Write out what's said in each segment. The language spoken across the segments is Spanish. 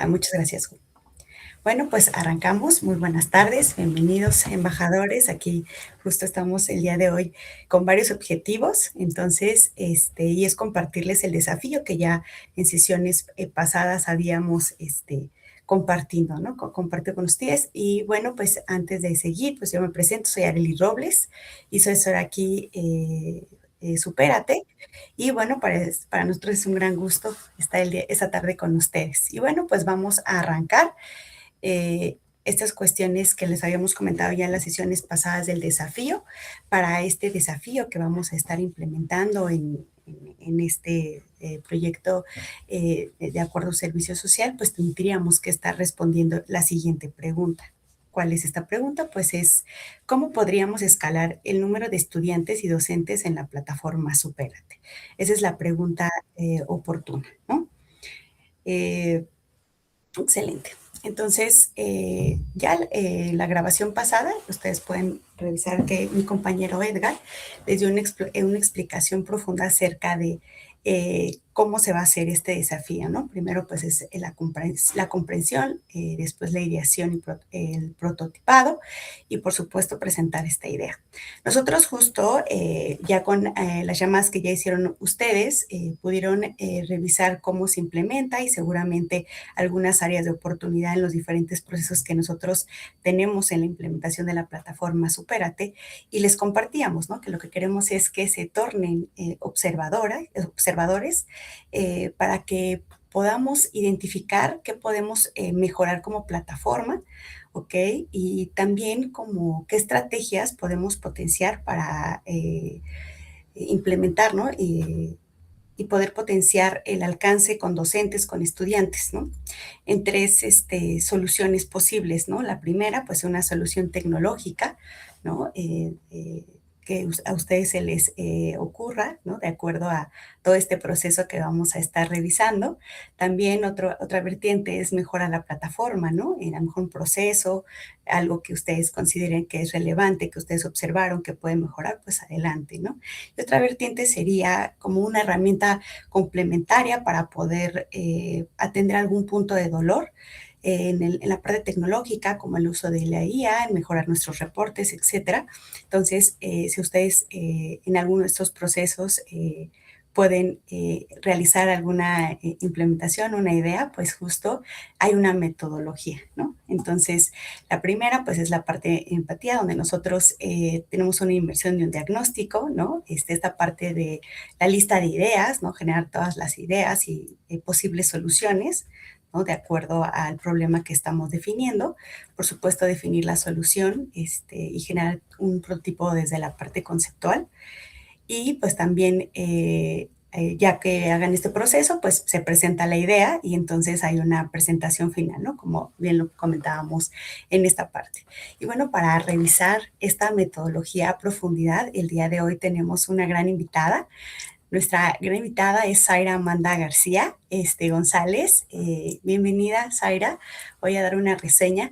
Muchas gracias. Bueno, pues arrancamos. Muy buenas tardes, bienvenidos embajadores. Aquí justo estamos el día de hoy con varios objetivos. Entonces, y es compartirles el desafío que ya en sesiones pasadas habíamos compartido, ¿no? Compartido con ustedes. Y bueno, pues antes de seguir, pues yo me presento, soy Arely Robles y soy aquí Supérate. Y bueno, para nosotros es un gran gusto estar esta tarde con ustedes. Y bueno, pues vamos a arrancar estas cuestiones que les habíamos comentado ya en las sesiones pasadas del desafío. Para este desafío que vamos a estar implementando en este proyecto de acuerdo servicio social, pues tendríamos que estar respondiendo la siguiente pregunta. ¿Cuál es esta pregunta? Pues es, ¿cómo podríamos escalar el número de estudiantes y docentes en la plataforma Supérate? Esa es la pregunta oportuna, ¿no? Eh, Excelente. Entonces, ya la grabación pasada, ustedes pueden revisar que mi compañero Edgar les dio una explicación profunda acerca de cómo se va a hacer este desafío, ¿no? Primero, pues es la comprensión, después la ideación y el prototipado y, por supuesto, presentar esta idea. Nosotros justo ya con las llamadas que ya hicieron ustedes, pudieron revisar cómo se implementa y seguramente algunas áreas de oportunidad en los diferentes procesos que nosotros tenemos en la implementación de la plataforma Supérate y les compartíamos, ¿no? Que lo que queremos es que se tornen observadores para que podamos identificar qué podemos mejorar como plataforma, ¿ok? Y también como qué estrategias podemos potenciar para implementar, ¿no? Y poder potenciar el alcance con docentes, con estudiantes, ¿no? En tres soluciones posibles, ¿no? La primera, pues una solución tecnológica, ¿no? Que a ustedes se les ocurra, ¿no? De acuerdo a todo este proceso que vamos a estar revisando. También otra vertiente es mejorar la plataforma, ¿no? En a lo mejor un proceso, algo que ustedes consideren que es relevante, que ustedes observaron que puede mejorar, pues adelante, ¿no? Y otra vertiente sería como una herramienta complementaria para poder atender algún punto de dolor en la parte tecnológica, como el uso de la IA, en mejorar nuestros reportes, etcétera. Entonces, si ustedes en alguno de estos procesos pueden realizar alguna implementación, una idea, pues justo hay una metodología, ¿no? Entonces, la primera, pues es la parte de empatía, donde nosotros tenemos una inversión de un diagnóstico, ¿no? Esta parte de la lista de ideas, ¿no? Generar todas las ideas y posibles soluciones, ¿no? De acuerdo al problema que estamos definiendo. Por supuesto, definir la solución y generar un prototipo desde la parte conceptual. Y pues también, ya que hagan este proceso, pues se presenta la idea y entonces hay una presentación final, ¿no? Como bien lo comentábamos en esta parte. Y bueno, para revisar esta metodología a profundidad, el día de hoy tenemos una gran invitada. Nuestra gran invitada es Zaira Amanda García González. Bienvenida, Zaira. Voy a dar una reseña.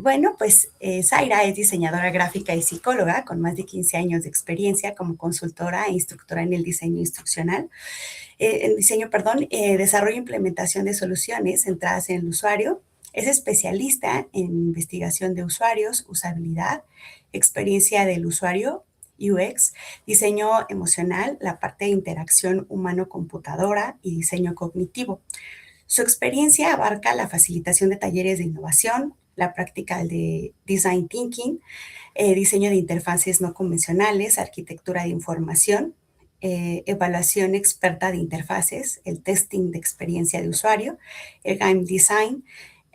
Bueno, pues Zaira es diseñadora gráfica y psicóloga con más de 15 años de experiencia como consultora e instructora en el diseño instruccional. Perdón, desarrollo e implementación de soluciones centradas en el usuario. Es especialista en investigación de usuarios, usabilidad, experiencia del usuario, UX, diseño emocional, la parte de interacción humano-computadora y diseño cognitivo. Su experiencia abarca la facilitación de talleres de innovación, la práctica de design thinking, diseño de interfaces no convencionales, arquitectura de información, evaluación experta de interfaces, el testing de experiencia de usuario, el game design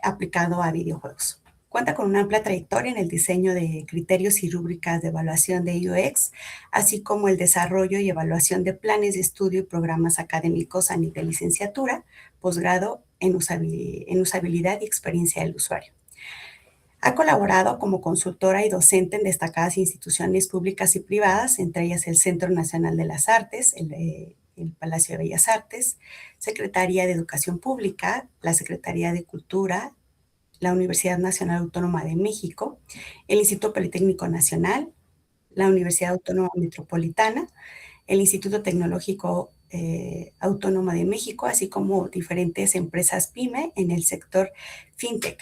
aplicado a videojuegos. Cuenta con una amplia trayectoria en el diseño de criterios y rúbricas de evaluación de UX, así como el desarrollo y evaluación de planes de estudio y programas académicos a nivel licenciatura, posgrado en usabilidad y experiencia del usuario. Ha colaborado como consultora y docente en destacadas instituciones públicas y privadas, entre ellas el Centro Nacional de las Artes, el Palacio de Bellas Artes, Secretaría de Educación Pública, la Secretaría de Cultura, la Universidad Nacional Autónoma de México, el Instituto Politécnico Nacional, la Universidad Autónoma Metropolitana, el Instituto Tecnológico Autónoma de México, así como diferentes empresas PYME en el sector fintech.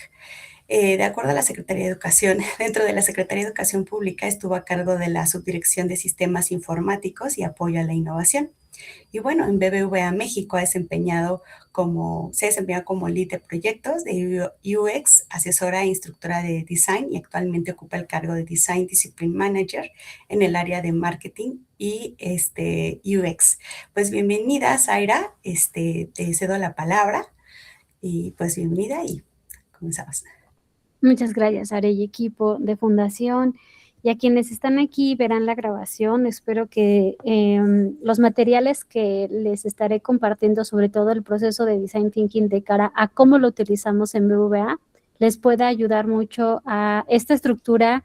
De acuerdo a la Secretaría de Educación, dentro de la Secretaría de Educación Pública estuvo a cargo de la Subdirección de Sistemas Informáticos y Apoyo a la Innovación. Y bueno, en BBVA México se ha desempeñado como lead de proyectos de UX, asesora e instructora de design y actualmente ocupa el cargo de Design Discipline Manager en el área de marketing y UX. Pues bienvenida, Zaira, te cedo la palabra y pues bienvenida y comenzamos. Muchas gracias, Are y equipo de Fundación. Y a quienes están aquí verán la grabación. Espero que los materiales que les estaré compartiendo, sobre todo el proceso de Design Thinking de cara a cómo lo utilizamos en BBVA, les pueda ayudar mucho a esta estructura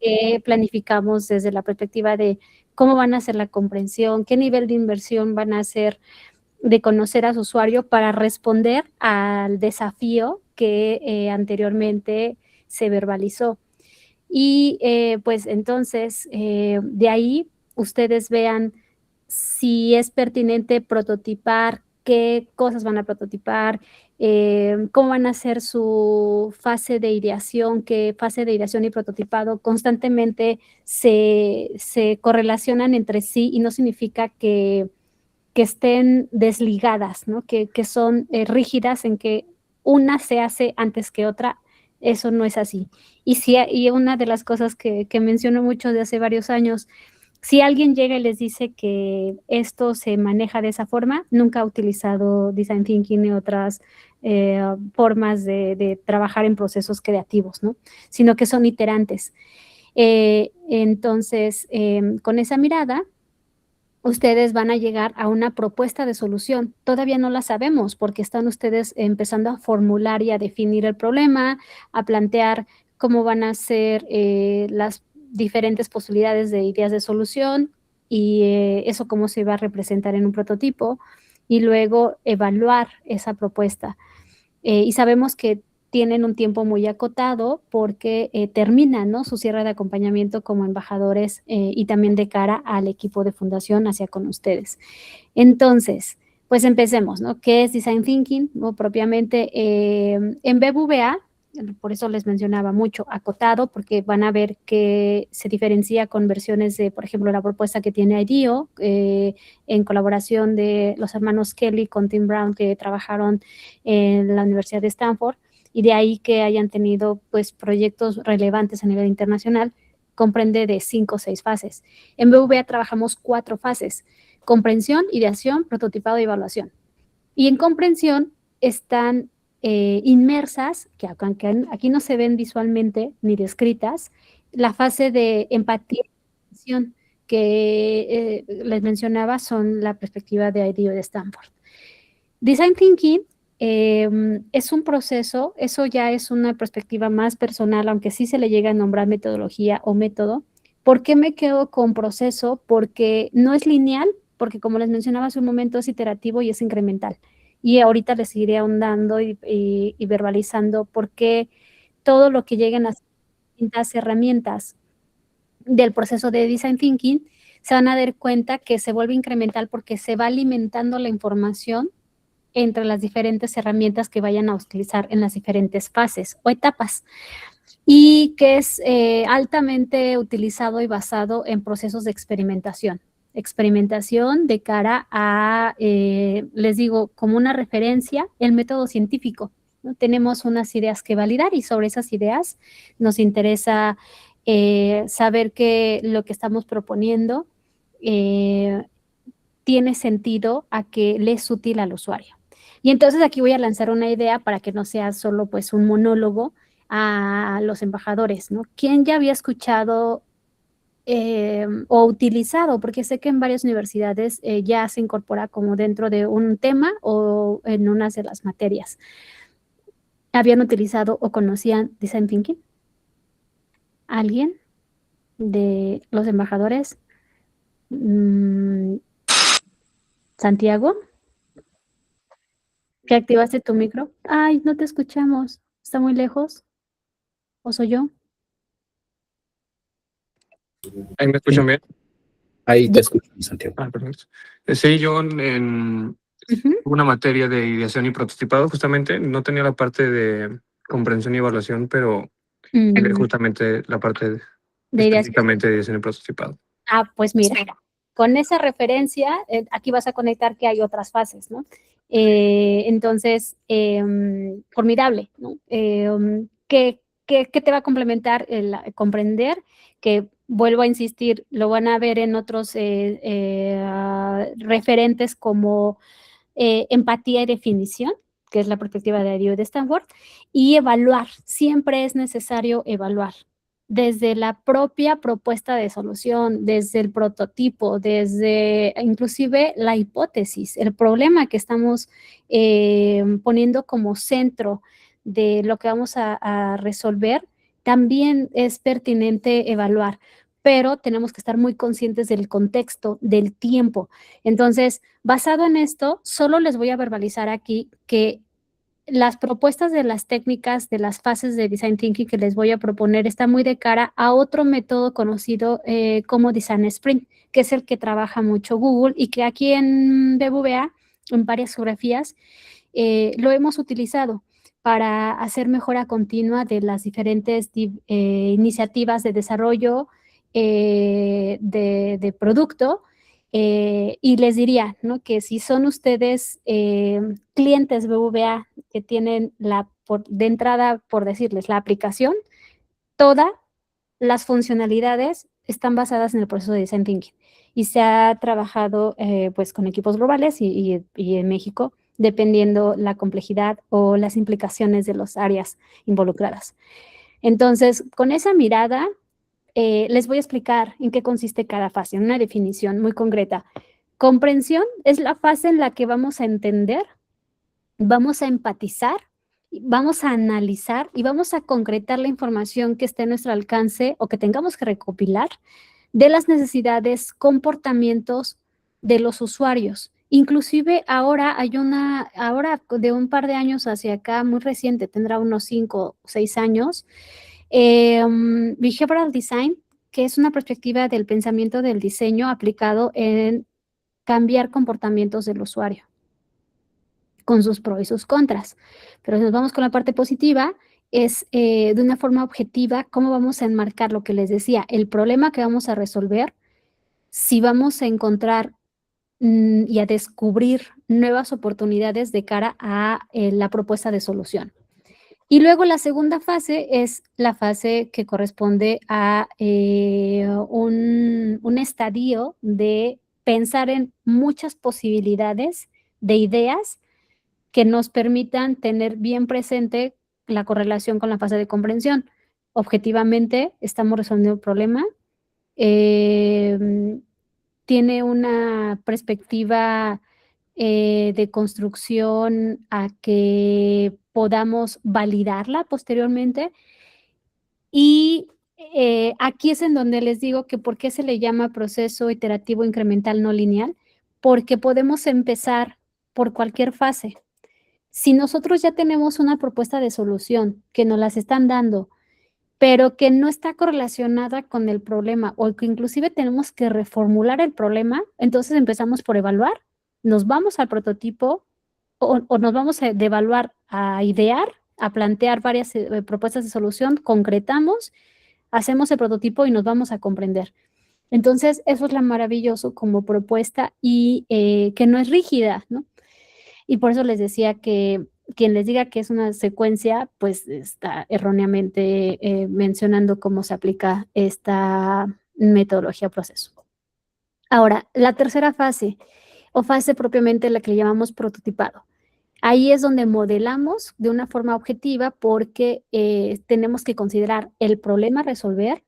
que planificamos desde la perspectiva de cómo van a ser la comprensión, qué nivel de inversión van a hacer de conocer a su usuario para responder al desafío que anteriormente se verbalizó. Y pues entonces, de ahí ustedes vean si es pertinente prototipar, qué cosas van a prototipar, cómo van a hacer su fase de ideación, qué fase de ideación y prototipado constantemente se correlacionan entre sí y no significa que estén desligadas, ¿no? Que son rígidas en que una se hace antes que otra. Eso no es así. Y una de las cosas que menciono mucho de hace varios años, si alguien llega y les dice que esto se maneja de esa forma, nunca ha utilizado Design Thinking ni otras formas de trabajar en procesos creativos, ¿no? Sino que son iterantes. Entonces, con esa mirada, ustedes van a llegar a una propuesta de solución. Todavía no la sabemos porque están ustedes empezando a formular y a definir el problema, a plantear cómo van a ser las diferentes posibilidades de ideas de solución y eso cómo se va a representar en un prototipo y luego evaluar esa propuesta. Y sabemos que tienen un tiempo muy acotado porque terminan, ¿no?, su cierre de acompañamiento como embajadores y también de cara al equipo de fundación hacia con ustedes. Entonces, pues empecemos, ¿no? ¿Qué es Design Thinking? ¿No? Propiamente en BBVA, por eso les mencionaba mucho, acotado, porque van a ver que se diferencia con versiones de, por ejemplo, la propuesta que tiene IDEO, en colaboración de los hermanos Kelly con Tim Brown, que trabajaron en la Universidad de Stanford, y de ahí que hayan tenido pues proyectos relevantes a nivel internacional, comprende de 5 o 6 fases. En BBVA trabajamos 4 fases: comprensión, ideación, prototipado y evaluación. Y en comprensión están inmersas, que aunque aquí no se ven visualmente ni descritas, la fase de empatía y atención que les mencionaba son la perspectiva de IDEO de Stanford. Design Thinking es un proceso, eso ya es una perspectiva más personal, aunque sí se le llega a nombrar metodología o método. ¿Por qué me quedo con proceso? Porque no es lineal, porque como les mencionaba hace un momento, es iterativo y es incremental. Y ahorita les seguiré ahondando y verbalizando por qué todo lo que lleguen a distintas herramientas del proceso de Design Thinking se van a dar cuenta que se vuelve incremental porque se va alimentando la información entre las diferentes herramientas que vayan a utilizar en las diferentes fases o etapas, y que es altamente utilizado y basado en procesos de experimentación. Experimentación de cara a, les digo, como una referencia, el método científico, ¿no? Tenemos unas ideas que validar y sobre esas ideas nos interesa saber que lo que estamos proponiendo tiene sentido a que le es útil al usuario. Y entonces aquí voy a lanzar una idea para que no sea solo pues un monólogo a los embajadores, ¿no? ¿Quién ya había escuchado o utilizado? Porque sé que en varias universidades ya se incorpora como dentro de un tema o en unas de las materias. ¿Habían utilizado o conocían Design Thinking? ¿Alguien de los embajadores? ¿Santiago? ¿Que activaste tu micro? Ay, no te escuchamos. ¿Está muy lejos? ¿O soy yo? ¿Ahí me escuchan bien? Ahí te escucho, Santiago. Perfecto. Sí, yo en una materia de ideación y prototipado, justamente, no tenía la parte de comprensión y evaluación, pero justamente la parte de ideas. específicamente de ideación y prototipado. Pues mira, con esa referencia, aquí vas a conectar que hay otras fases, ¿no? Entonces, formidable, ¿no? ¿Qué te va a complementar el comprender? Que vuelvo a insistir, lo van a ver en otros referentes como empatía y definición, que es la perspectiva de Dio de Stanford, y evaluar. Siempre es necesario evaluar desde la propia propuesta de solución, desde el prototipo, desde inclusive la hipótesis, el problema que estamos poniendo como centro de lo que vamos a resolver, también es pertinente evaluar, pero tenemos que estar muy conscientes del contexto, del tiempo. Entonces, basado en esto, solo les voy a verbalizar aquí que las propuestas de las técnicas, de las fases de Design Thinking que les voy a proponer está muy de cara a otro método conocido como Design Sprint, que es el que trabaja mucho Google y que aquí en BBVA, en varias geografías, lo hemos utilizado para hacer mejora continua de las diferentes iniciativas de desarrollo de producto. Y les diría, ¿no? Que si son ustedes clientes BBVA que tienen de entrada, por decirles, la aplicación, todas las funcionalidades están basadas en el proceso de Design Thinking y se ha trabajado pues con equipos globales y en México, dependiendo la complejidad o las implicaciones de las áreas involucradas. Entonces, con esa mirada, les voy a explicar en qué consiste cada fase, en una definición muy concreta. Comprensión es la fase en la que vamos a entender, vamos a empatizar, vamos a analizar y vamos a concretar la información que esté a nuestro alcance o que tengamos que recopilar de las necesidades, comportamientos de los usuarios. Inclusive ahora ahora de un par de años hacia acá, muy reciente, tendrá unos 5 o 6 años, Behavioral Design, que es una perspectiva del pensamiento del diseño aplicado en cambiar comportamientos del usuario, con sus pros y sus contras. Pero si nos vamos con la parte positiva, es de una forma objetiva cómo vamos a enmarcar lo que les decía, el problema que vamos a resolver, si vamos a encontrar y a descubrir nuevas oportunidades de cara a la propuesta de solución. Y luego la segunda fase es la fase que corresponde a un estadio de pensar en muchas posibilidades de ideas que nos permitan tener bien presente la correlación con la fase de comprensión. Objetivamente, estamos resolviendo el problema. Tiene una perspectiva de construcción a que podamos validarla posteriormente. Y aquí es en donde les digo que por qué se le llama proceso iterativo incremental no lineal, porque podemos empezar por cualquier fase. Si nosotros ya tenemos una propuesta de solución que nos las están dando, pero que no está correlacionada con el problema o que inclusive tenemos que reformular el problema, entonces empezamos por evaluar, nos vamos al prototipo o nos vamos de evaluar a idear, a plantear varias propuestas de solución, concretamos, hacemos el prototipo y nos vamos a comprender. Entonces, eso es lo maravilloso como propuesta y que no es rígida, ¿no? Y por eso les decía que quien les diga que es una secuencia, pues está erróneamente mencionando cómo se aplica esta metodología proceso. Ahora, la tercera fase, o fase propiamente la que le llamamos prototipado. Ahí es donde modelamos de una forma objetiva porque tenemos que considerar el problema a resolver,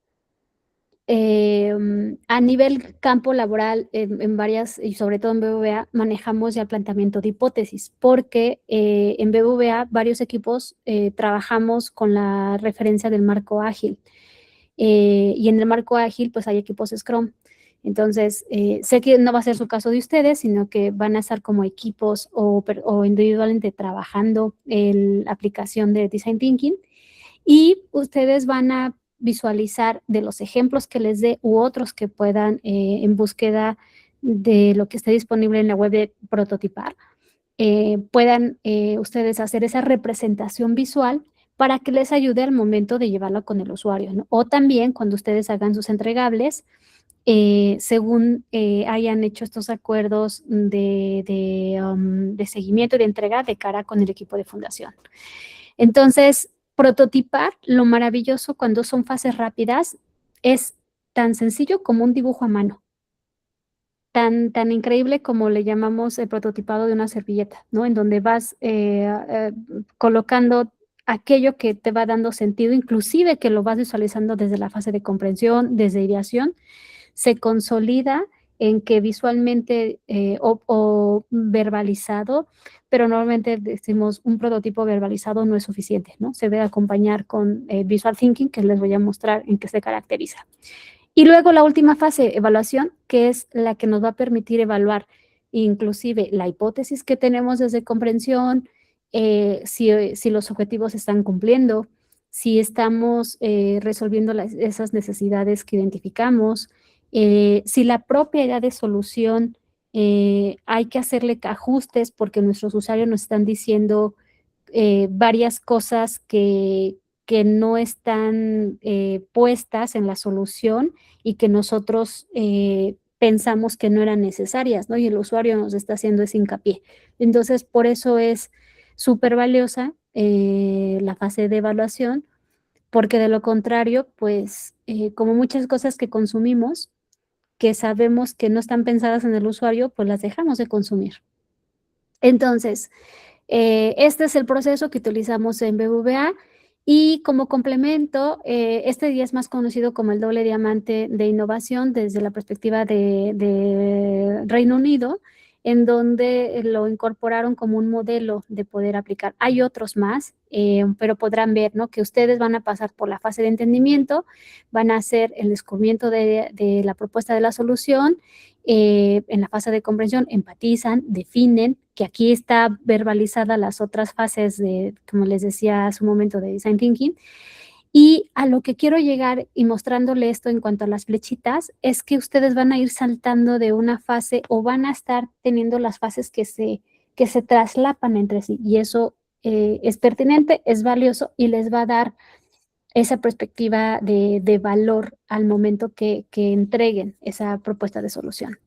a nivel campo laboral, en varias, y sobre todo en BBVA, manejamos ya el planteamiento de hipótesis, porque en BBVA varios equipos trabajamos con la referencia del marco ágil. Y en el marco ágil, pues hay equipos Scrum. Entonces, sé que no va a ser su caso de ustedes, sino que van a estar como equipos o individualmente trabajando la aplicación de Design Thinking. Y ustedes van a visualizar de los ejemplos que les dé u otros que puedan en búsqueda de lo que esté disponible en la web de Prototipar, puedan ustedes hacer esa representación visual para que les ayude al momento de llevarlo con el usuario, ¿no? O también cuando ustedes hagan sus entregables, según hayan hecho estos acuerdos de seguimiento y de entrega de cara con el equipo de fundación. Entonces, prototipar, lo maravilloso cuando son fases rápidas, es tan sencillo como un dibujo a mano. Tan increíble como le llamamos el prototipado de una servilleta, ¿no? En donde vas colocando aquello que te va dando sentido, inclusive que lo vas visualizando desde la fase de comprensión, desde ideación, se consolida en que visualmente o verbalizado, pero normalmente decimos un prototipo verbalizado no es suficiente, ¿no? Se debe acompañar con visual thinking, que les voy a mostrar en qué se caracteriza. Y luego la última fase, evaluación, que es la que nos va a permitir evaluar inclusive la hipótesis que tenemos desde comprensión, si los objetivos se están cumpliendo, si estamos resolviendo esas necesidades que identificamos, si la propia idea de solución hay que hacerle ajustes porque nuestros usuarios nos están diciendo varias cosas que no están puestas en la solución y que nosotros pensamos que no eran necesarias, ¿no? Y el usuario nos está haciendo ese hincapié. Entonces, por eso es súper valiosa la fase de evaluación, porque de lo contrario, pues, como muchas cosas que consumimos, que sabemos que no están pensadas en el usuario, pues las dejamos de consumir. Entonces, este es el proceso que utilizamos en BBVA y como complemento, este día es más conocido como el doble diamante de innovación desde la perspectiva de Reino Unido, en donde lo incorporaron como un modelo de poder aplicar. Hay otros más, pero podrán ver, ¿no? Que ustedes van a pasar por la fase de entendimiento, van a hacer el descubrimiento de la propuesta de la solución, en la fase de comprensión empatizan, definen, que aquí está verbalizada las otras fases de, como les decía hace un momento, de design thinking. Y a lo que quiero llegar y mostrándole esto en cuanto a las flechitas, es que ustedes van a ir saltando de una fase o van a estar teniendo las fases que se traslapan entre sí. Y eso es pertinente, es valioso y les va a dar esa perspectiva de valor al momento que entreguen esa propuesta de solución.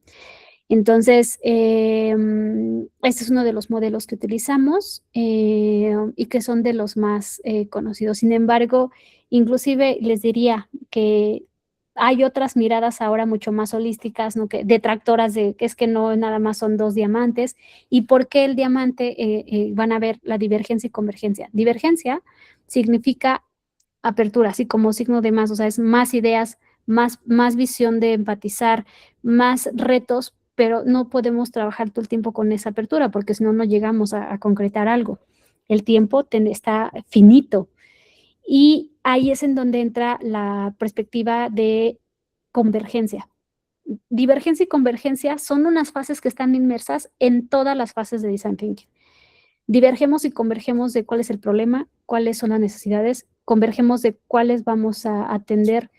Entonces, este es uno de los modelos que utilizamos y que son de los más conocidos. Sin embargo, inclusive les diría que hay otras miradas ahora mucho más holísticas, ¿no? Que detractoras de que es que no nada más son dos diamantes. ¿Y por qué el diamante? Van a ver la divergencia y convergencia. Divergencia significa apertura, así como signo de más, o sea, es más ideas, más visión de empatizar, más retos, pero no podemos trabajar todo el tiempo con esa apertura porque si no, no llegamos a concretar algo. El tiempo está finito y ahí es en donde entra la perspectiva de convergencia. Divergencia y convergencia son unas fases que están inmersas en todas las fases de Design Thinking. Divergemos y convergemos de cuál es el problema, cuáles son las necesidades, convergemos de cuáles vamos a atender,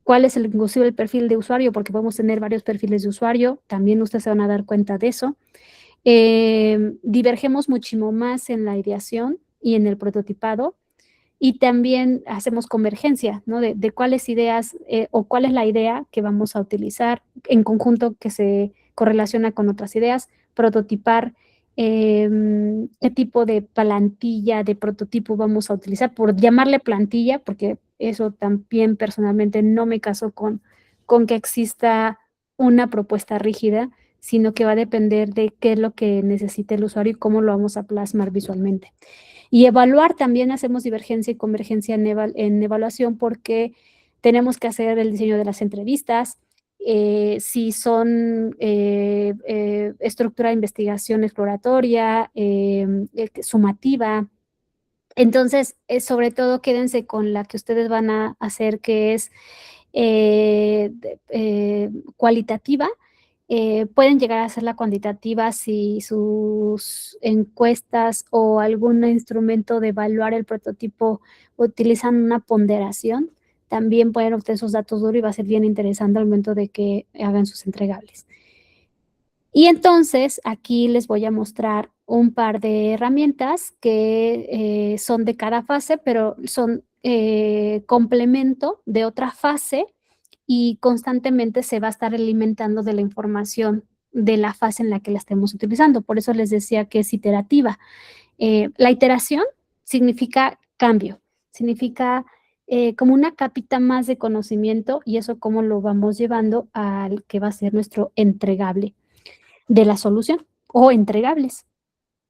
cuál es inclusive el perfil de usuario, porque podemos tener varios perfiles de usuario, también ustedes se van a dar cuenta de eso. Divergemos muchísimo más en la ideación y en el prototipado, y también hacemos convergencia, ¿no? De cuáles ideas o cuál es la idea que vamos a utilizar en conjunto que se correlaciona con otras ideas, prototipar, qué tipo de plantilla de prototipo vamos a utilizar, por llamarle plantilla, porque eso también personalmente no me caso con que exista una propuesta rígida, sino que va a depender de qué es lo que necesite el usuario y cómo lo vamos a plasmar visualmente. Y evaluar, también hacemos divergencia y convergencia en evaluación porque tenemos que hacer el diseño de las entrevistas, si son estructura de investigación exploratoria, sumativa. Entonces, sobre todo quédense con la que ustedes van a hacer, que es cualitativa. Pueden llegar a hacerla cuantitativa si sus encuestas o algún instrumento de evaluar el prototipo utilizan una ponderación también pueden obtener sus datos duros y va a ser bien interesante al momento de que hagan sus entregables. Y entonces aquí les voy a mostrar un par de herramientas que son de cada fase, pero son complemento de otra fase y constantemente se va a estar alimentando de la información de la fase en la que la estemos utilizando. Por eso les decía que es iterativa. La iteración significa cambio, significa como una capita más de conocimiento y eso cómo lo vamos llevando al que va a ser nuestro entregable de la solución o entregables.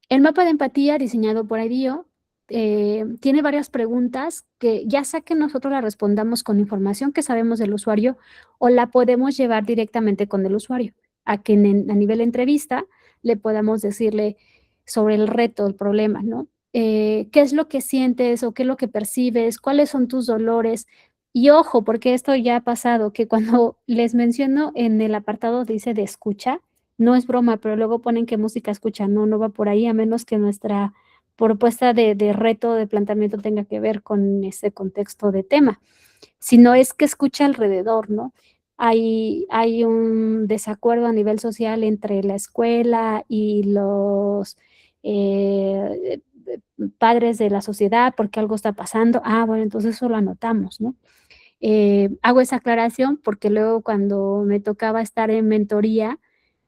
El mapa de empatía diseñado por IDEO tiene varias preguntas que ya sea que nosotros la respondamos con información que sabemos del usuario o la podemos llevar directamente con el usuario, a que a nivel de entrevista le podamos decirle sobre el reto, el problema, ¿no? ¿Qué es lo que sientes o qué es lo que percibes? ¿Cuáles son tus dolores? Y ojo, porque esto ya ha pasado, que cuando les menciono en el apartado dice de escucha, no es broma, pero luego ponen que música escucha, no va por ahí, a menos que nuestra propuesta de reto, de planteamiento tenga que ver con ese contexto de tema, sino es que escucha alrededor, ¿no? Hay un desacuerdo a nivel social entre la escuela y los padres de la sociedad porque algo está pasando. Bueno, entonces eso lo anotamos, ¿no? Hago esa aclaración porque luego cuando me tocaba estar en mentoría,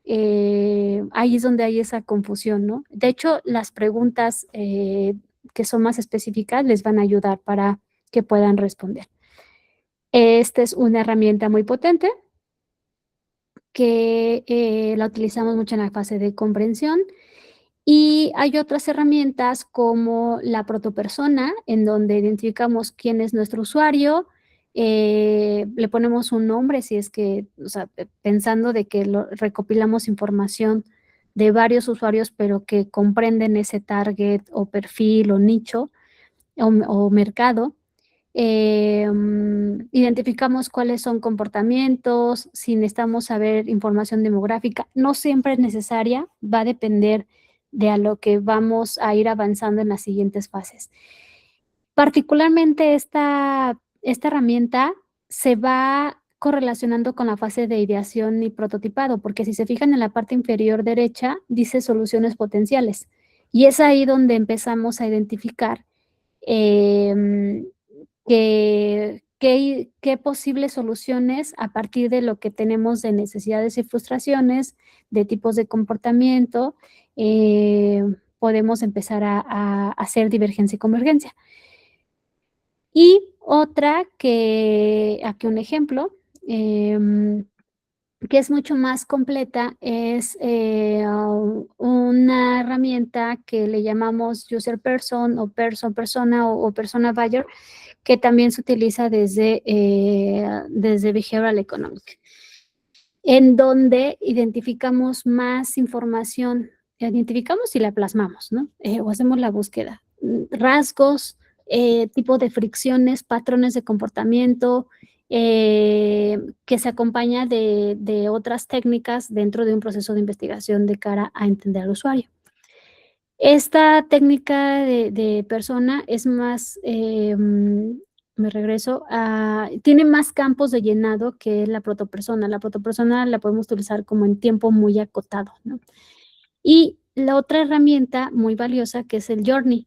ahí es donde hay esa confusión, ¿no? De hecho, las preguntas que son más específicas les van a ayudar para que puedan responder. Esta es una herramienta muy potente que la utilizamos mucho en la fase de comprensión y hay otras herramientas como la protopersona, en donde identificamos quién es nuestro usuario, le ponemos un nombre si es que, o sea, pensando de que recopilamos información de varios usuarios, pero que comprenden ese target o perfil o nicho o mercado. Identificamos cuáles son comportamientos, si necesitamos saber información demográfica, no siempre es necesaria, va a depender de a lo que vamos a ir avanzando en las siguientes fases. Particularmente esta herramienta se va correlacionando con la fase de ideación y prototipado, porque si se fijan en la parte inferior derecha, dice soluciones potenciales, y es ahí donde empezamos a identificar qué posibles soluciones a partir de lo que tenemos de necesidades y frustraciones, de tipos de comportamiento, podemos empezar a hacer divergencia y convergencia. Y otra aquí un ejemplo, que es mucho más completa, es una herramienta que le llamamos user person o persona o persona buyer, que también se utiliza desde Behavioral Economics, en donde identificamos más información, identificamos y la plasmamos, ¿no? O hacemos la búsqueda. Rasgos, tipo de fricciones, patrones de comportamiento, que se acompaña de otras técnicas dentro de un proceso de investigación de cara a entender al usuario. Esta técnica de persona es más, me regreso, tiene más campos de llenado que la protopersona. La protopersona la podemos utilizar como en tiempo muy acotado, ¿no? Y la otra herramienta muy valiosa que es el Journey.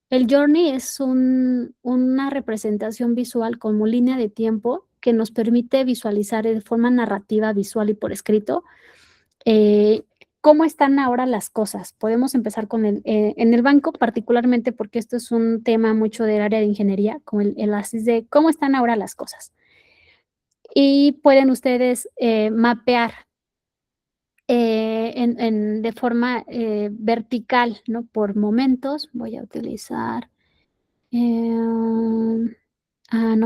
El Journey es una representación visual como línea de tiempo que nos permite visualizar de forma narrativa, visual y por escrito cómo están ahora las cosas. Podemos empezar con en el banco, particularmente porque esto es un tema mucho del área de ingeniería, como el análisis de cómo están ahora las cosas. Y pueden ustedes mapear de forma vertical, ¿no? Por momentos. Voy a utilizar, no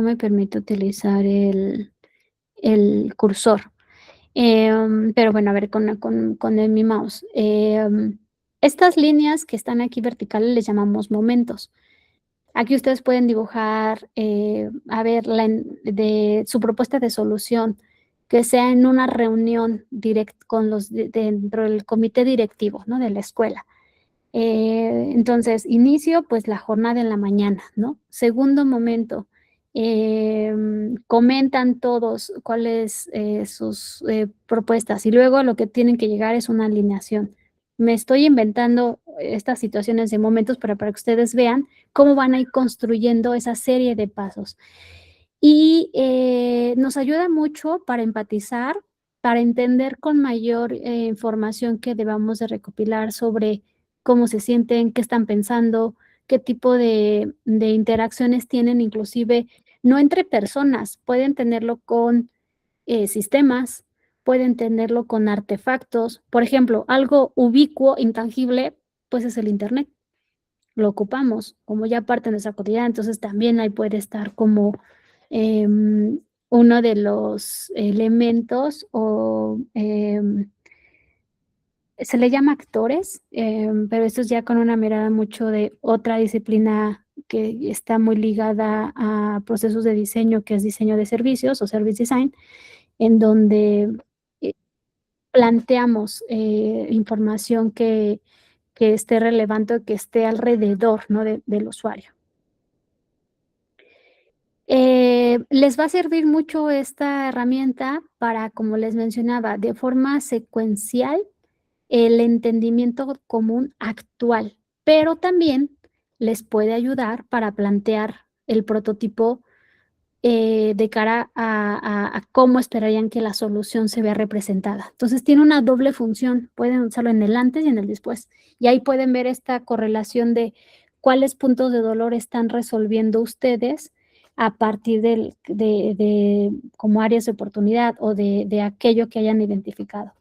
me permite utilizar el cursor. Pero bueno, a ver, con mi mouse. Estas líneas que están aquí verticales les llamamos momentos. Aquí ustedes pueden dibujar, a ver, de su propuesta de solución, que sea en una reunión con dentro del comité directivo, ¿no? De la escuela. Entonces, inicio, pues la jornada en la mañana, ¿no? Segundo momento, comentan todos cuáles sus propuestas y luego lo que tienen que llegar es una alineación. Me estoy inventando estas situaciones de momentos para que ustedes vean cómo van a ir construyendo esa serie de pasos. Y nos ayuda mucho para empatizar, para entender con mayor información que debamos de recopilar sobre cómo se sienten, qué están pensando, qué tipo de interacciones tienen, inclusive no entre personas, pueden tenerlo con sistemas, pueden tenerlo con artefactos. Por ejemplo, algo ubicuo, intangible, pues es el Internet. Lo ocupamos como ya parte de nuestra cotidiana, entonces también ahí puede estar como uno de los elementos o se le llama actores, pero esto es ya con una mirada mucho de otra disciplina que está muy ligada a procesos de diseño, que es diseño de servicios o service design, en donde planteamos información que esté relevante, que esté alrededor, ¿no? del usuario. Les va a servir mucho esta herramienta para, como les mencionaba, de forma secuencial, el entendimiento común actual, pero también les puede ayudar para plantear el prototipo de cara a cómo esperarían que la solución se vea representada. Entonces tiene una doble función, pueden usarlo en el antes y en el después, y ahí pueden ver esta correlación de cuáles puntos de dolor están resolviendo ustedes a partir de como áreas de oportunidad o de aquello que hayan identificado.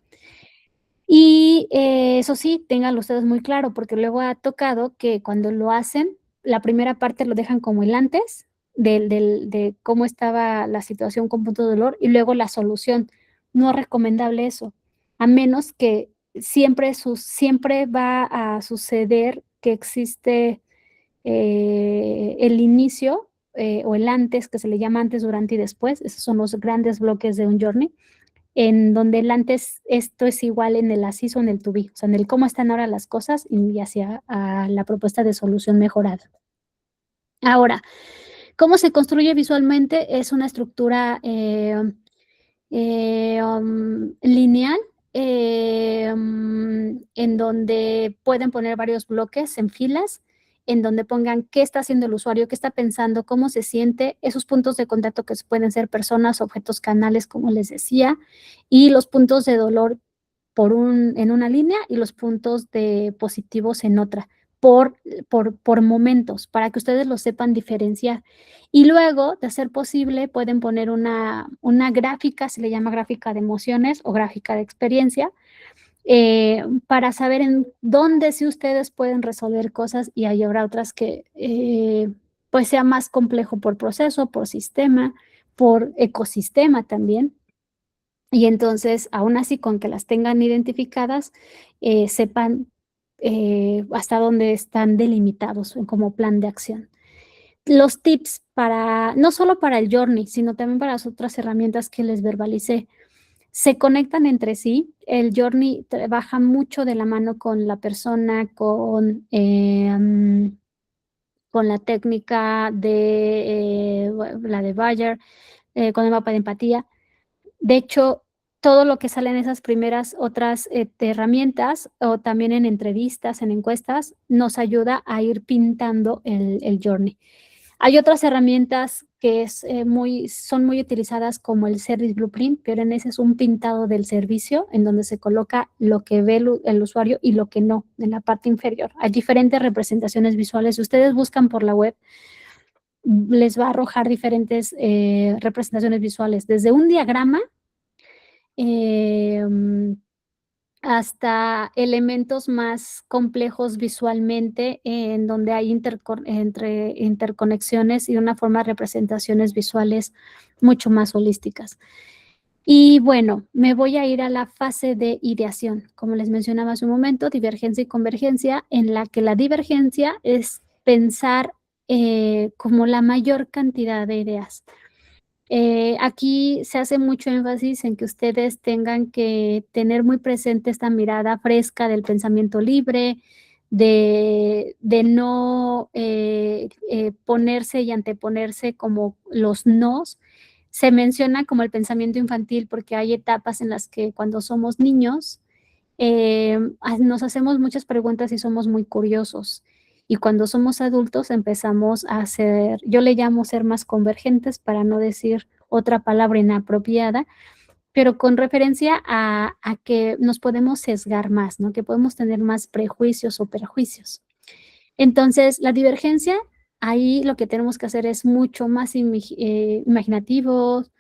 Y eso sí, ténganlo ustedes muy claro, porque luego ha tocado que cuando lo hacen, la primera parte lo dejan como el antes de cómo estaba la situación con punto de dolor y luego la solución. No es recomendable eso, a menos que siempre va a suceder que existe el inicio o el antes, que se le llama antes, durante y después. Esos son los grandes bloques de un journey, en donde el antes, esto es igual en el as is o en el to be, o sea, en el cómo están ahora las cosas y hacia la propuesta de solución mejorada. Ahora, ¿cómo se construye visualmente? Es una estructura lineal, en donde pueden poner varios bloques en filas, en donde pongan qué está haciendo el usuario, qué está pensando, cómo se siente, esos puntos de contacto que pueden ser personas, objetos, canales, como les decía, y los puntos de dolor en una línea y los puntos de positivos en otra, por momentos, para que ustedes lo sepan diferenciar. Y luego, de ser posible, pueden poner una gráfica, se le llama gráfica de emociones o gráfica de experiencia, para saber en dónde sí ustedes pueden resolver cosas y hay habrá otras que pues sea más complejo por proceso, por sistema, por ecosistema también. Y entonces, aún así, con que las tengan identificadas, sepan hasta dónde están delimitados como plan de acción. Los tips no solo para el journey, sino también para las otras herramientas que les verbalicé, se conectan entre sí. El journey trabaja mucho de la mano con la persona, con la técnica de la de Bayer, con el mapa de empatía. De hecho, todo lo que sale en esas primeras otras herramientas o también en entrevistas, en encuestas, nos ayuda a ir pintando el journey. Hay otras herramientas que son muy utilizadas como el Service Blueprint, pero en ese es un pintado del servicio en donde se coloca lo que ve el usuario y lo que no en la parte inferior. Hay diferentes representaciones visuales. Si ustedes buscan por la web, les va a arrojar diferentes representaciones visuales, desde un diagrama hasta elementos más complejos visualmente, en donde hay interconexiones y una forma de representaciones visuales mucho más holísticas. Y bueno, me voy a ir a la fase de ideación, como les mencionaba hace un momento, divergencia y convergencia, en la que la divergencia es pensar como la mayor cantidad de ideas. Aquí se hace mucho énfasis en que ustedes tengan que tener muy presente esta mirada fresca del pensamiento libre, de no ponerse y anteponerse como los nos. Se menciona como el pensamiento infantil porque hay etapas en las que cuando somos niños nos hacemos muchas preguntas y somos muy curiosos. Y cuando somos adultos empezamos a ser, yo le llamo ser más convergentes para no decir otra palabra inapropiada, pero con referencia a que nos podemos sesgar más, ¿no? Que podemos tener más prejuicios o perjuicios. Entonces, la divergencia, ahí lo que tenemos que hacer es mucho más imaginativos,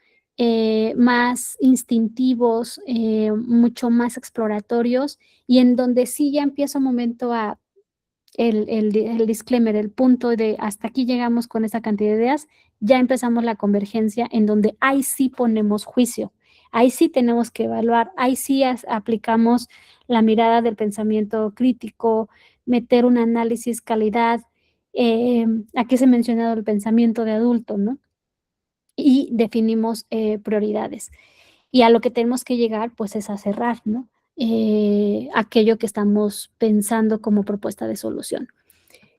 más instintivos, mucho más exploratorios, y en donde sí ya empieza un momento el disclaimer, el punto de hasta aquí llegamos con esta cantidad de ideas, ya empezamos la convergencia en donde ahí sí ponemos juicio, ahí sí tenemos que evaluar, ahí sí aplicamos la mirada del pensamiento crítico, meter un análisis calidad, aquí se ha mencionado el pensamiento de adulto, ¿no? Y definimos prioridades. Y a lo que tenemos que llegar, pues, es a cerrar, ¿no? Aquello que estamos pensando como propuesta de solución.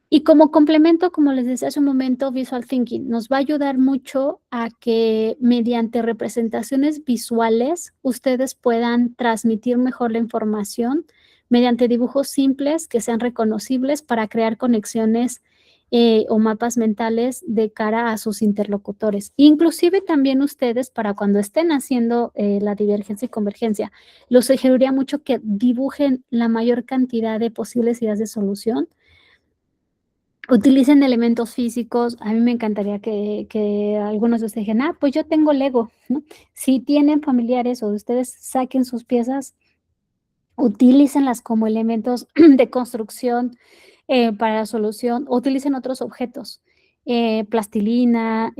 Y como complemento, como les decía hace un momento, Visual Thinking nos va a ayudar mucho a que mediante representaciones visuales ustedes puedan transmitir mejor la información mediante dibujos simples que sean reconocibles para crear conexiones o mapas mentales de cara a sus interlocutores. Inclusive también ustedes, para cuando estén haciendo la divergencia y convergencia, los sugeriría mucho que dibujen la mayor cantidad de posibles ideas de solución. Utilicen elementos físicos. A mí me encantaría que algunos de ustedes dijeran, pues yo tengo Lego, ¿no? Si tienen familiares o ustedes saquen sus piezas, utilícenlas como elementos de construcción para la solución, o utilicen otros objetos, plastilina,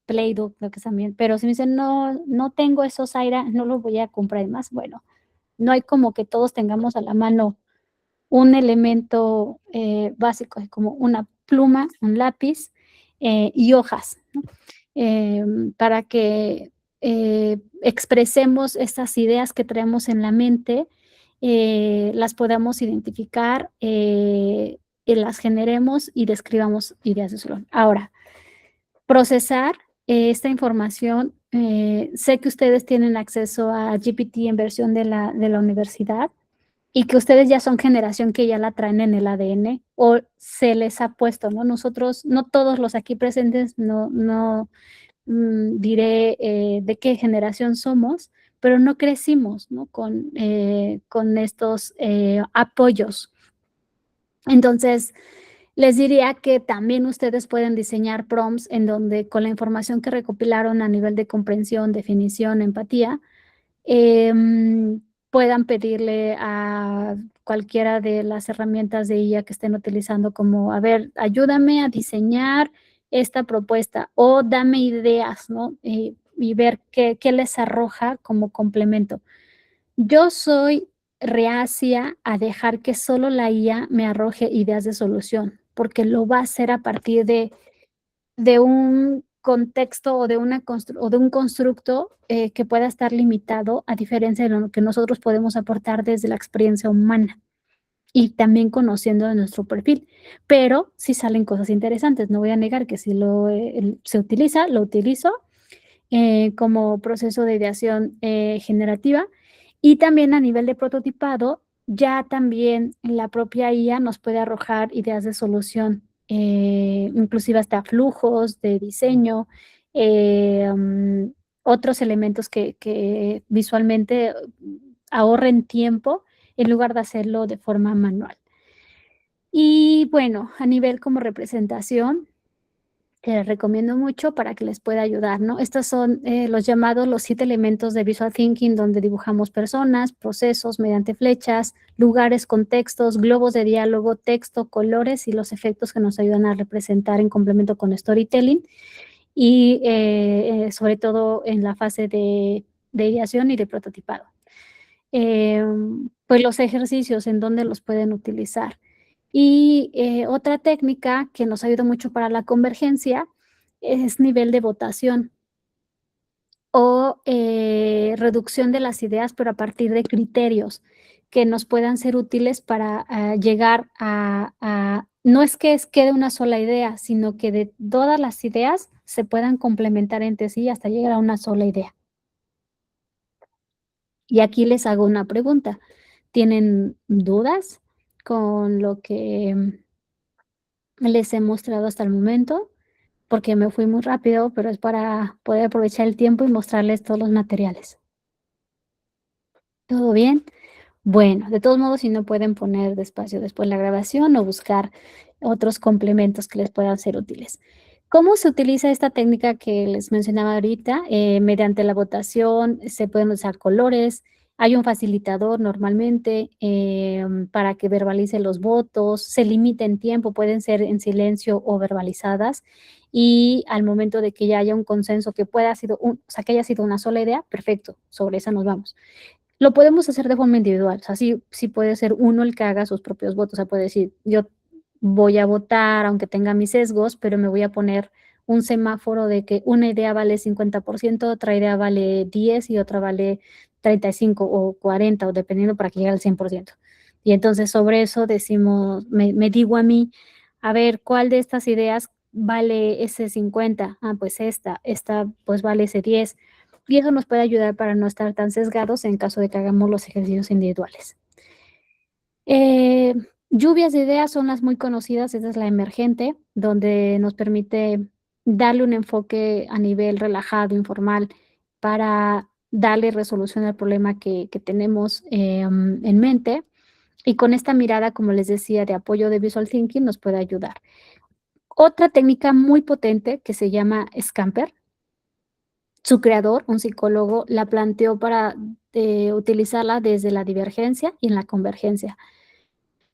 Play-Doh, lo que también, pero si me dicen, no tengo esos, Zaira, no los voy a comprar más, bueno, no hay como que todos tengamos a la mano un elemento básico, como una pluma, un lápiz y hojas, ¿no? Para que expresemos estas ideas que traemos en la mente, las podamos identificar, y las generemos y describamos ideas de solución. Ahora, procesar esta información, sé que ustedes tienen acceso a GPT en versión de la universidad, y que ustedes ya son generación que ya la traen en el ADN o se les ha puesto, ¿no? Nosotros, no todos los aquí presentes, no diré de qué generación somos, pero no crecimos, ¿no? Con estos apoyos. Entonces, les diría que también ustedes pueden diseñar prompts en donde con la información que recopilaron a nivel de comprensión, definición, empatía, puedan pedirle a cualquiera de las herramientas de IA que estén utilizando como, a ver, ayúdame a diseñar esta propuesta o dame ideas, ¿no? Y ver qué les arroja como complemento. Yo soy reacia a dejar que solo la IA me arroje ideas de solución, porque lo va a hacer a partir de un contexto o de un constructo que pueda estar limitado, a diferencia de lo que nosotros podemos aportar desde la experiencia humana y también conociendo de nuestro perfil. Pero sí salen cosas interesantes, no voy a negar que si se utiliza, lo utilizo como proceso de ideación generativa, y también a nivel de prototipado, ya también la propia IA nos puede arrojar ideas de solución, inclusive hasta flujos de diseño, otros elementos que visualmente ahorren tiempo en lugar de hacerlo de forma manual. Y bueno, a nivel como representación, que les recomiendo mucho para que les pueda ayudar, ¿no? Estos son los 7 elementos de Visual Thinking, donde dibujamos personas, procesos mediante flechas, lugares, contextos, globos de diálogo, texto, colores y los efectos que nos ayudan a representar en complemento con storytelling, y sobre todo en la fase de ideación y de prototipado. Pues los ejercicios, ¿en dónde los pueden utilizar? Y otra técnica que nos ayuda mucho para la convergencia es nivel de votación o reducción de las ideas, pero a partir de criterios que nos puedan ser útiles para llegar no es que quede una sola idea, sino que de todas las ideas se puedan complementar entre sí hasta llegar a una sola idea. Y aquí les hago una pregunta. ¿Tienen dudas con lo que les he mostrado hasta el momento? Porque me fui muy rápido, pero es para poder aprovechar el tiempo y mostrarles todos los materiales. ¿Todo bien? Bueno, de todos modos, si no pueden poner despacio después la grabación o buscar otros complementos que les puedan ser útiles. ¿Cómo se utiliza esta técnica que les mencionaba ahorita? Mediante la votación se pueden usar colores, hay un facilitador normalmente para que verbalice los votos, se limita en tiempo, pueden ser en silencio o verbalizadas y al momento de que ya haya un consenso que que haya sido una sola idea, perfecto, sobre esa nos vamos. Lo podemos hacer de forma individual, o sea, sí puede ser uno el que haga sus propios votos, o sea, puede decir, yo voy a votar aunque tenga mis sesgos, pero me voy a poner un semáforo de que una idea vale 50%, otra idea vale 10 y otra vale 35 o 40 o dependiendo para que llegue al 100%. Y entonces sobre eso decimos, me digo a mí, a ver, ¿cuál de estas ideas vale ese 50? Ah, pues esta pues vale ese 10. Y eso nos puede ayudar para no estar tan sesgados en caso de que hagamos los ejercicios individuales. Lluvias de ideas son las muy conocidas, esta es la emergente, donde nos permite darle un enfoque a nivel relajado, informal, para darle resolución al problema que tenemos en mente. Y con esta mirada, como les decía, de apoyo de Visual Thinking nos puede ayudar. Otra técnica muy potente que se llama Scamper. Su creador, un psicólogo, la planteó para utilizarla desde la divergencia y en la convergencia.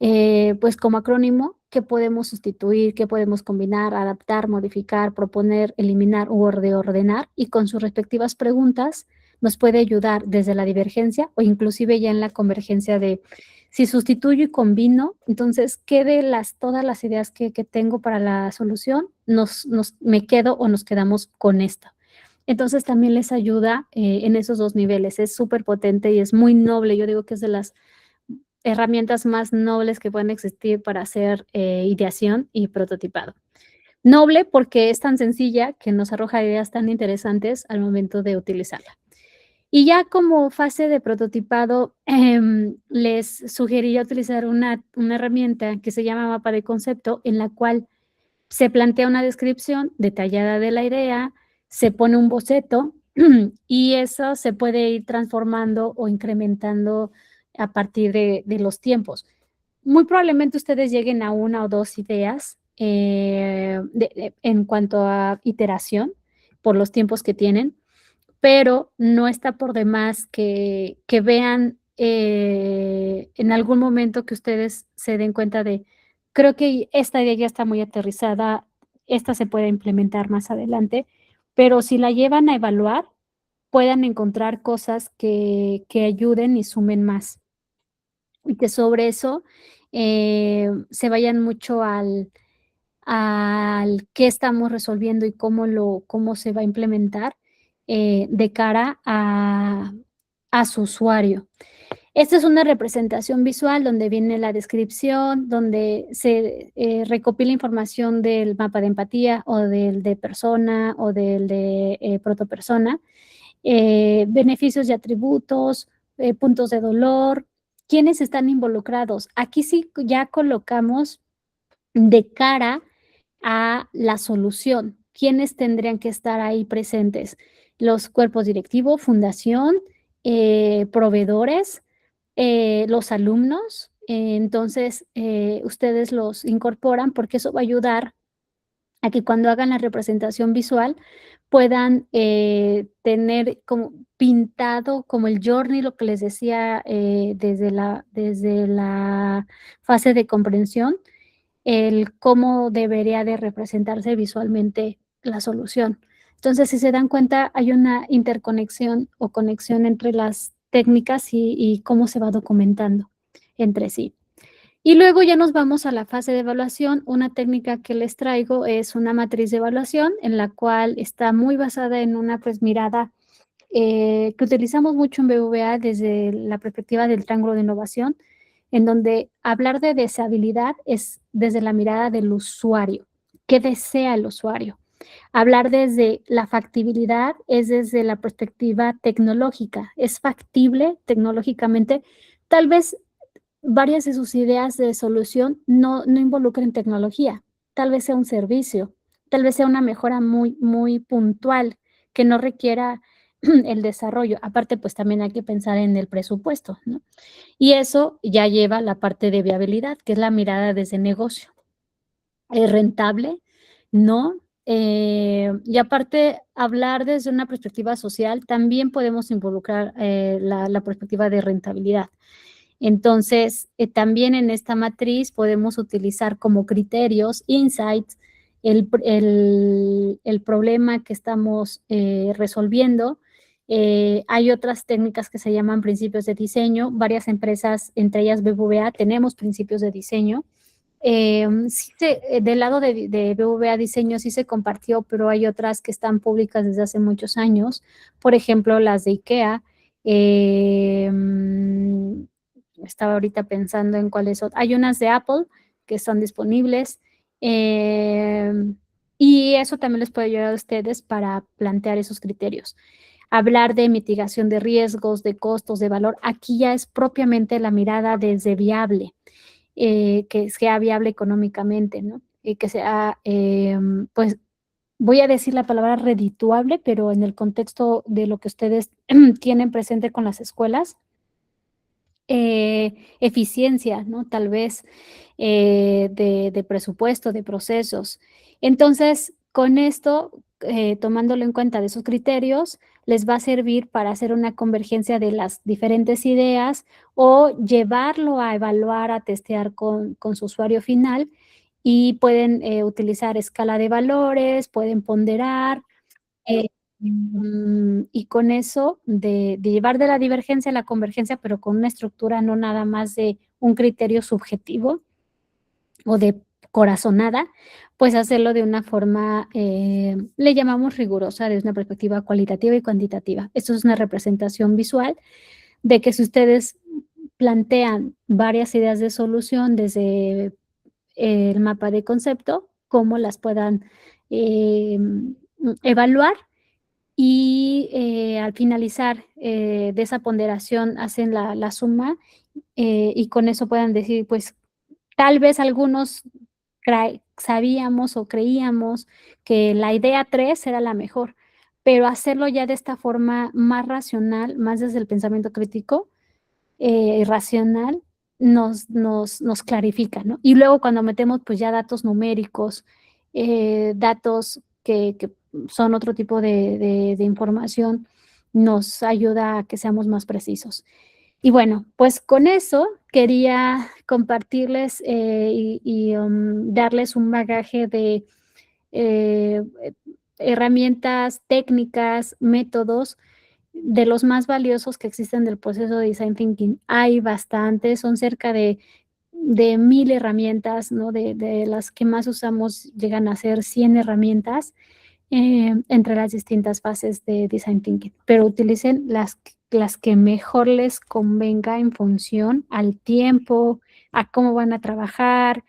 Pues como acrónimo, ¿qué podemos sustituir? ¿Qué podemos combinar, adaptar, modificar, proponer, eliminar o reordenar? Y con sus respectivas preguntas nos puede ayudar desde la divergencia o inclusive ya en la convergencia de si sustituyo y combino, entonces, ¿qué de todas las ideas que tengo para la solución me quedo o nos quedamos con esta? Entonces también les ayuda en esos dos niveles. Es súper potente y es muy noble. Yo digo que es de las herramientas más nobles que pueden existir para hacer ideación y prototipado. Noble porque es tan sencilla que nos arroja ideas tan interesantes al momento de utilizarla. Y ya como fase de prototipado, les sugeriría utilizar una herramienta que se llama mapa de concepto, en la cual se plantea una descripción detallada de la idea, se pone un boceto y eso se puede ir transformando o incrementando a partir de los tiempos. Muy probablemente ustedes lleguen a una o dos ideas en cuanto a iteración por los tiempos que tienen, pero no está por demás que vean en algún momento que ustedes se den cuenta de, creo que esta idea ya está muy aterrizada, esta se puede implementar más adelante, pero si la llevan a evaluar, puedan encontrar cosas que ayuden y sumen más. Y que sobre eso se vayan mucho al qué estamos resolviendo y cómo se va a implementar de cara a su usuario. Esta es una representación visual donde viene la descripción, donde se recopila información del mapa de empatía o del de persona o del de protopersona, beneficios y atributos, puntos de dolor, quiénes están involucrados. Aquí sí ya colocamos de cara a la solución, quiénes tendrían que estar ahí presentes, los cuerpos directivos, fundación, proveedores, los alumnos, entonces ustedes los incorporan porque eso va a ayudar a que cuando hagan la representación visual puedan tener como pintado como el journey, lo que les decía desde la fase de comprensión, el cómo debería de representarse visualmente la solución. Entonces, si se dan cuenta, hay una interconexión o conexión entre las técnicas y cómo se va documentando entre sí. Y luego ya nos vamos a la fase de evaluación. Una técnica que les traigo es una matriz de evaluación en la cual está muy basada en una mirada que utilizamos mucho en BBVA desde la perspectiva del triángulo de innovación, en donde hablar de deseabilidad es desde la mirada del usuario. ¿Qué desea el usuario? Hablar desde la factibilidad es desde la perspectiva tecnológica. ¿Es factible tecnológicamente? Tal vez varias de sus ideas de solución no involucren tecnología. Tal vez sea un servicio, tal vez sea una mejora muy puntual que no requiera el desarrollo. Aparte, pues también hay que pensar en el presupuesto, ¿no? Y eso ya lleva la parte de viabilidad, que es la mirada desde negocio. ¿Es rentable? No. Y aparte, hablar desde una perspectiva social, también podemos involucrar la perspectiva de rentabilidad. Entonces, también en esta matriz podemos utilizar como criterios, insights, el problema que estamos resolviendo. Hay otras técnicas que se llaman principios de diseño. Varias empresas, entre ellas BBVA, tenemos principios de diseño. Del lado de BBVA Diseño sí se compartió, pero hay otras que están públicas desde hace muchos años. Por ejemplo, las de IKEA. Estaba ahorita pensando en cuáles son. Hay unas de Apple que están disponibles. Y eso también les puede ayudar a ustedes para plantear esos criterios. Hablar de mitigación de riesgos, de costos, de valor. Aquí ya es propiamente la mirada desde viable. Que sea viable económicamente, ¿no? Y que sea, pues, voy a decir la palabra redituable, pero en el contexto de lo que ustedes tienen presente con las escuelas, eficiencia, ¿no? Tal vez de presupuesto, de procesos. Entonces, con esto, tomándolo en cuenta de esos criterios, les va a servir para hacer una convergencia de las diferentes ideas o llevarlo a evaluar, a testear con su usuario final y pueden utilizar escala de valores, pueden ponderar, y con eso de llevar de la divergencia a la convergencia, pero con una estructura no nada más de un criterio subjetivo o de corazonada, pues hacerlo de una forma, le llamamos rigurosa, desde una perspectiva cualitativa y cuantitativa. Esto es una representación visual de que si ustedes plantean varias ideas de solución desde el mapa de concepto, cómo las puedan evaluar y al finalizar de esa ponderación hacen la suma y con eso puedan decir, pues tal vez algunos sabíamos o creíamos que la idea 3 era la mejor, pero hacerlo ya de esta forma más racional, más desde el pensamiento crítico, racional, nos clarifica, ¿no? Y luego cuando metemos pues ya datos numéricos, datos que son otro tipo de información, nos ayuda a que seamos más precisos. Y bueno, pues con eso quería compartirles y darles un bagaje de herramientas, técnicas, métodos de los más valiosos que existen del proceso de Design Thinking. Hay bastantes, son cerca de 1000 herramientas, ¿no? De las que más usamos llegan a ser 100 herramientas entre las distintas fases de Design Thinking, pero utilicen las que mejor les convenga en función al tiempo, a cómo van a trabajar.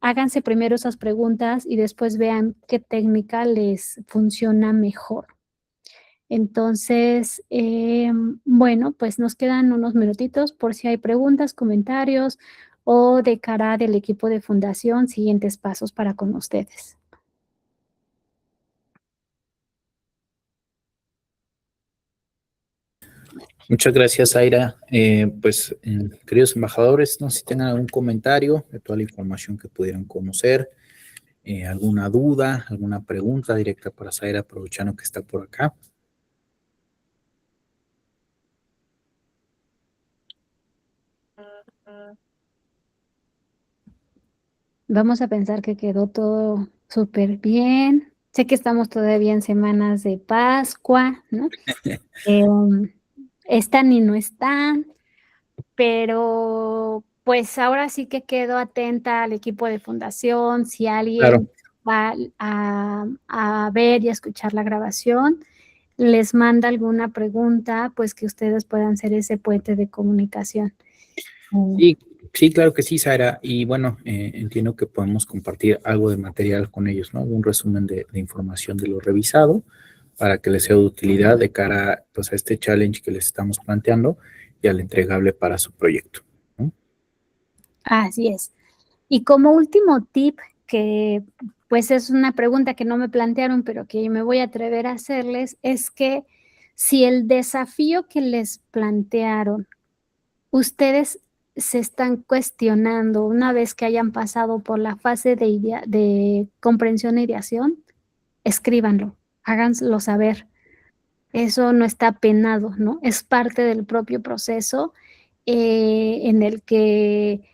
Háganse primero esas preguntas y después vean qué técnica les funciona mejor. Entonces, bueno, pues nos quedan unos minutitos por si hay preguntas, comentarios o de cara del equipo de fundación, siguientes pasos para con ustedes. Muchas gracias, Aira. Queridos embajadores, no sé si tengan algún comentario de toda la información que pudieran conocer, alguna duda, alguna pregunta directa para Zaira, aprovechando que está por acá. Vamos a pensar que quedó todo súper bien. Sé que estamos todavía en semanas de Pascua, ¿no? Están y no están, pero pues ahora sí que quedo atenta al equipo de fundación. Si alguien va a ver y a escuchar la grabación, les manda alguna pregunta, pues que ustedes puedan ser ese puente de comunicación. Sí, sí, claro que sí, Sara. Y bueno, entiendo que podemos compartir algo de material con ellos, ¿no? Un resumen de información de lo revisado para que les sea de utilidad de cara, pues, a este challenge que les estamos planteando y al entregable para su proyecto, ¿no? Así es. Y como último tip, que pues es una pregunta que no me plantearon, pero que me voy a atrever a hacerles, es que si el desafío que les plantearon, ustedes se están cuestionando una vez que hayan pasado por la fase de comprensión e ideación, escríbanlo, háganselo saber. Eso no está penado, ¿no? Es parte del propio proceso en el que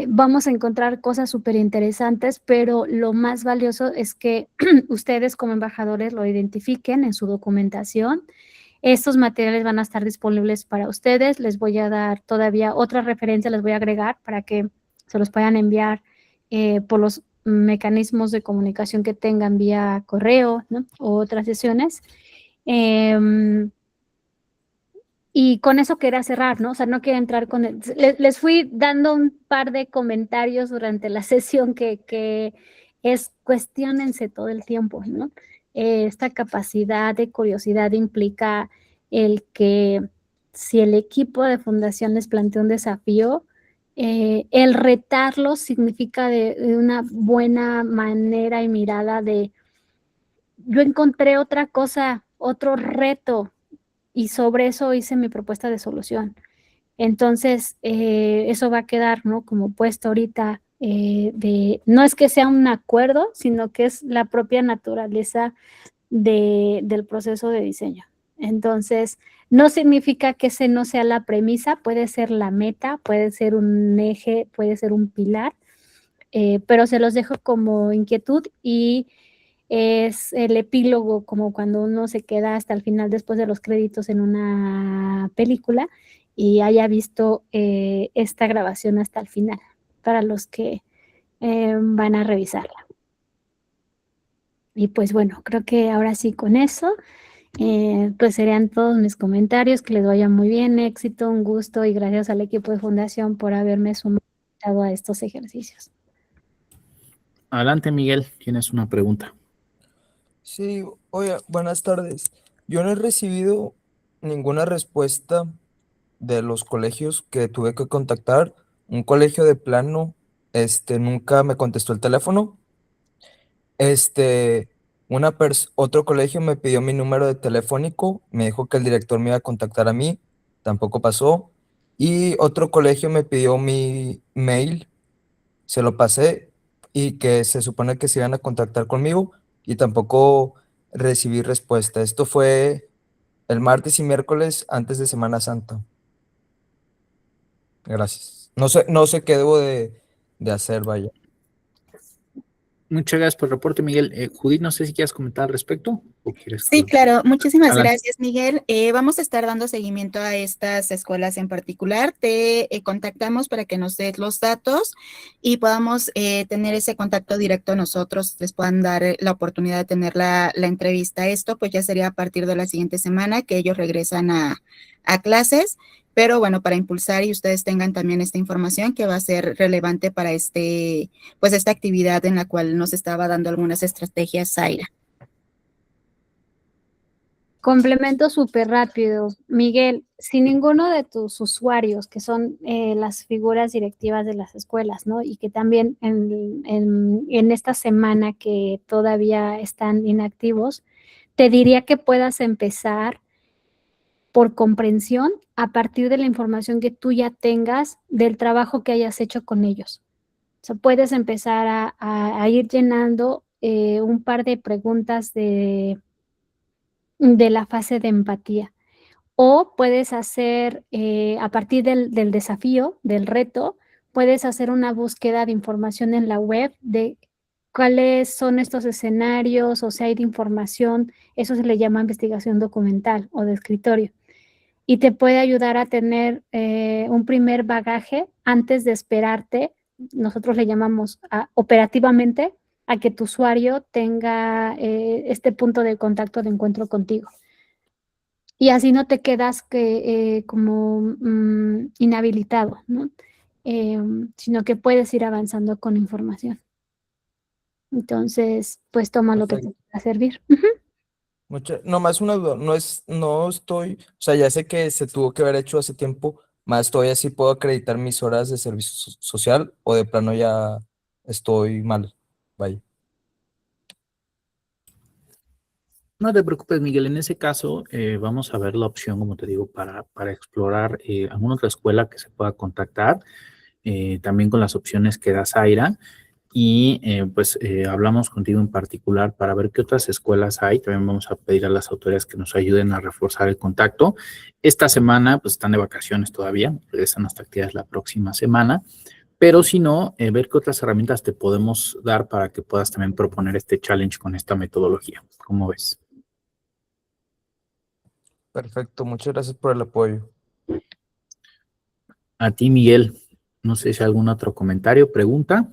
vamos a encontrar cosas súper interesantes, pero lo más valioso es que ustedes como embajadores lo identifiquen en su documentación. Estos materiales van a estar disponibles para ustedes. Les voy a dar todavía otra referencia, les voy a agregar para que se los puedan enviar por los mecanismos de comunicación que tengan vía correo, ¿no? O otras sesiones. Y con eso quería cerrar, ¿no? O sea, no quiero entrar con les fui dando un par de comentarios durante la sesión que es cuestiónense todo el tiempo, ¿no? Esta capacidad de curiosidad implica el que si el equipo de fundación les plantea un desafío, el retarlo significa de una buena manera y mirada de yo encontré otra cosa, otro reto, y sobre eso hice mi propuesta de solución. Entonces, eso va a quedar, ¿no? Como puesto ahorita, no es que sea un acuerdo, sino que es la propia naturaleza del proceso de diseño. Entonces, no significa que ese no sea la premisa, puede ser la meta, puede ser un eje, puede ser un pilar, pero se los dejo como inquietud y es el epílogo, como cuando uno se queda hasta el final después de los créditos en una película y haya visto esta grabación hasta el final, para los que van a revisarla. Y pues bueno, creo que ahora sí con eso, pues serían todos mis comentarios, que les vaya muy bien, éxito, un gusto y gracias al equipo de Fundación por haberme sumado a estos ejercicios. Adelante, Miguel, tienes una pregunta. Sí, oye, buenas tardes. Yo no he recibido ninguna respuesta de los colegios que tuve que contactar. Un colegio de plano, nunca me contestó el teléfono. Este, otro colegio me pidió mi número de telefónico, me dijo que el director me iba a contactar a mí, tampoco pasó. Y otro colegio me pidió mi mail, se lo pasé y que se supone que se iban a contactar conmigo y tampoco recibí respuesta. Esto fue el martes y miércoles antes de Semana Santa. Gracias. No sé qué debo de hacer, vaya. Muchas gracias por el reporte, Miguel. Judith, no sé si quieres comentar al respecto o quieres Sí, claro. Muchísimas Adelante. gracias, Miguel. Vamos a estar dando seguimiento a estas escuelas en particular. Te contactamos para que nos des los datos y podamos tener ese contacto directo nosotros, les puedan dar la oportunidad de tener la entrevista. Esto pues ya sería a partir de la siguiente semana que ellos regresan a clases. Pero bueno, para impulsar y ustedes tengan también esta información que va a ser relevante para pues esta actividad en la cual nos estaba dando algunas estrategias, Zaira. Complemento súper rápido. Miguel, si ninguno de tus usuarios, que son las figuras directivas de las escuelas, ¿no? Y que también en esta semana que todavía están inactivos, te diría que puedas empezar por comprensión a partir de la información que tú ya tengas del trabajo que hayas hecho con ellos. O sea, puedes empezar a ir llenando un par de preguntas de la fase de empatía. O puedes hacer, a partir del desafío, del reto, puedes hacer una búsqueda de información en la web de cuáles son estos escenarios o si hay de información. Eso se le llama investigación documental o de escritorio. Y te puede ayudar a tener un primer bagaje antes de esperarte, nosotros le llamamos operativamente, a que tu usuario tenga este punto de contacto de encuentro contigo. Y así no te quedas como inhabilitado, ¿no? Sino que puedes ir avanzando con información. Entonces, pues toma lo que te Perfecto. pueda servir. Nomás una duda, no estoy, o sea, ya sé que se tuvo que haber hecho hace tiempo, más todavía sí puedo acreditar mis horas de servicio social o de plano ya estoy mal. Vaya. No te preocupes, Miguel. En ese caso, vamos a ver la opción, como te digo, para explorar alguna otra escuela que se pueda contactar, también con las opciones que da Zaira. Y pues hablamos contigo en particular para ver qué otras escuelas hay. También vamos a pedir a las autoridades que nos ayuden a reforzar el contacto. Esta semana, pues están de vacaciones todavía, regresan hasta actividades la próxima semana. Pero si no, ver qué otras herramientas te podemos dar para que puedas también proponer este challenge con esta metodología. ¿Cómo ves? Perfecto, muchas gracias por el apoyo. A ti, Miguel, no sé si hay algún otro comentario, pregunta.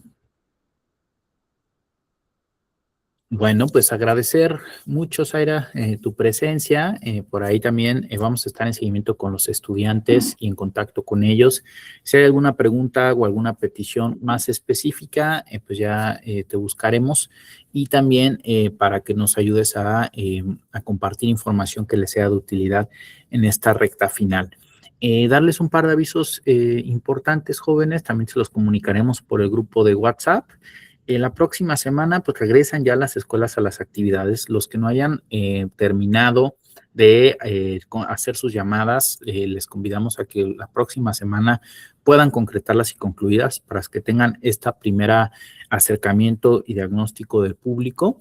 Bueno, pues agradecer mucho, Zaira, tu presencia. Por ahí también vamos a estar en seguimiento con los estudiantes y en contacto con ellos. Si hay alguna pregunta o alguna petición más específica, pues ya te buscaremos. Y también para que nos ayudes a compartir información que les sea de utilidad en esta recta final. Darles un par de avisos importantes, jóvenes. También se los comunicaremos por el grupo de WhatsApp. La próxima semana, pues regresan ya las escuelas a las actividades. Los que no hayan terminado de hacer sus llamadas, les convidamos a que la próxima semana puedan concretarlas y concluidas para que tengan esta primera acercamiento y diagnóstico del público.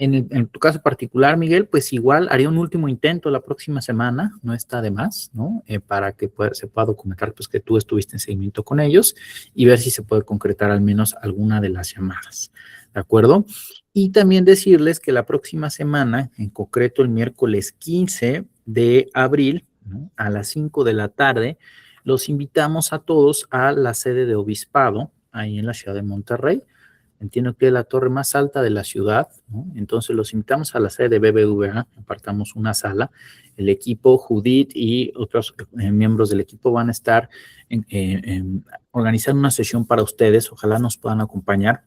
En tu caso particular, Miguel, pues igual haría un último intento la próxima semana, no está de más, ¿no? Para que se pueda documentar pues que tú estuviste en seguimiento con ellos y ver si se puede concretar al menos alguna de las llamadas, ¿de acuerdo? Y también decirles que la próxima semana, en concreto el miércoles 15 de abril, ¿no? A las 5 de la tarde, los invitamos a todos a la sede de Obispado, ahí en la ciudad de Monterrey. Entiendo que es la torre más alta de la ciudad, ¿no? Entonces los invitamos a la sede de BBVA, apartamos una sala. El equipo, Judith y otros miembros del equipo van a estar organizando una sesión para ustedes. Ojalá nos puedan acompañar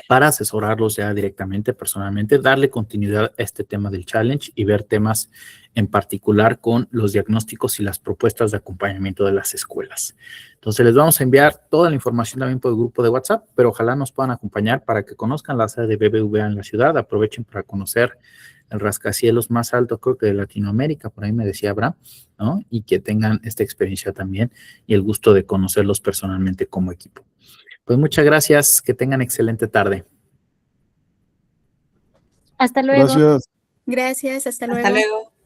para asesorarlos ya directamente, personalmente, darle continuidad a este tema del challenge y ver temas en particular con los diagnósticos y las propuestas de acompañamiento de las escuelas. Entonces, les vamos a enviar toda la información también por el grupo de WhatsApp, pero ojalá nos puedan acompañar para que conozcan la sede de BBVA en la ciudad, aprovechen para conocer el rascacielos más alto, creo que de Latinoamérica, por ahí me decía Abraham, ¿no? Y que tengan esta experiencia también y el gusto de conocerlos personalmente como equipo. Pues muchas gracias, que tengan excelente tarde. Hasta luego. Gracias. Gracias, hasta luego. Hasta luego.